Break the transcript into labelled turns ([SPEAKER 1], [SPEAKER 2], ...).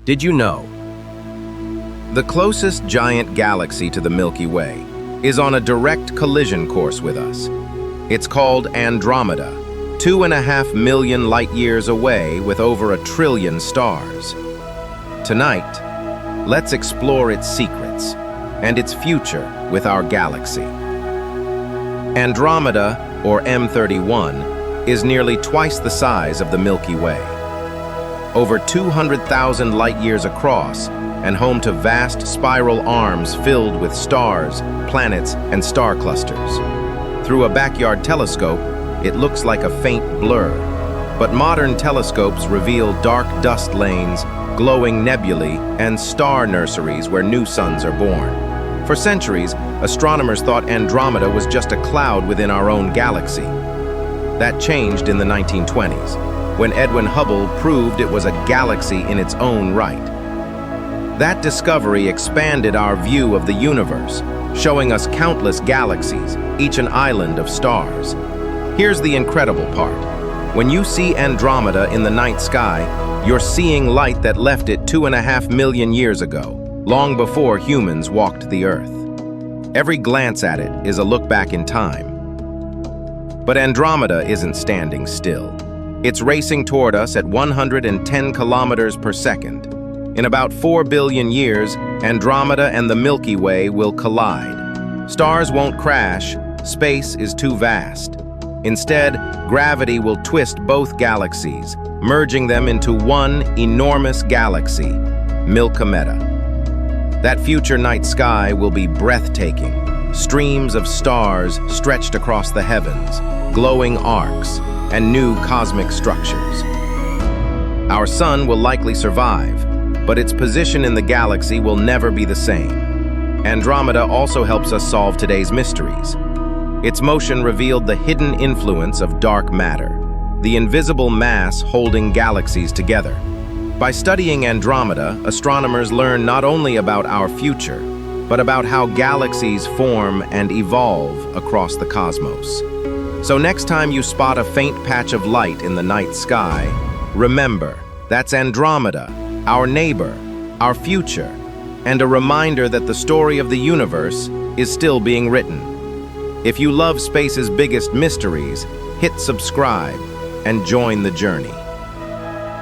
[SPEAKER 1] Did you know? The closest giant galaxy to the Milky Way is on a direct collision course with us. It's called Andromeda, 2.5 million light-years away with over 1 trillion stars. Tonight, let's explore its secrets and its future with our galaxy. Andromeda, or M31, is nearly twice the size of the Milky Way. Over 200,000 light-years across and home to vast spiral arms filled with stars, planets, and star clusters. Through a backyard telescope, it looks like a faint blur, but modern telescopes reveal dark dust lanes, glowing nebulae, and star nurseries where new suns are born. For centuries, astronomers thought Andromeda was just a cloud within our own galaxy. That changed in the 1920s, when Edwin Hubble proved it was a galaxy in its own right. That discovery expanded our view of the universe, showing us countless galaxies, each an island of stars. Here's the incredible part. When you see Andromeda in the night sky, you're seeing light that left it 2.5 million years ago, long before humans walked the Earth. Every glance at it is a look back in time. But Andromeda isn't standing still. It's racing toward us at 110 kilometers per second. In about 4 billion years, Andromeda and the Milky Way will collide. Stars won't crash, space is too vast. Instead, gravity will twist both galaxies, merging them into one enormous galaxy, Milkomeda. That future night sky will be breathtaking. Streams of stars stretched across the heavens, glowing arcs, and new cosmic structures. Our sun will likely survive, but its position in the galaxy will never be the same. Andromeda also helps us solve today's mysteries. Its motion revealed the hidden influence of dark matter, the invisible mass holding galaxies together. By studying Andromeda, astronomers learn not only about our future, but about how galaxies form and evolve across the cosmos. So next time you spot a faint patch of light in the night sky, remember, that's Andromeda, our neighbor, our future, and a reminder that the story of the universe is still being written. If you love space's biggest mysteries, hit subscribe and join the journey.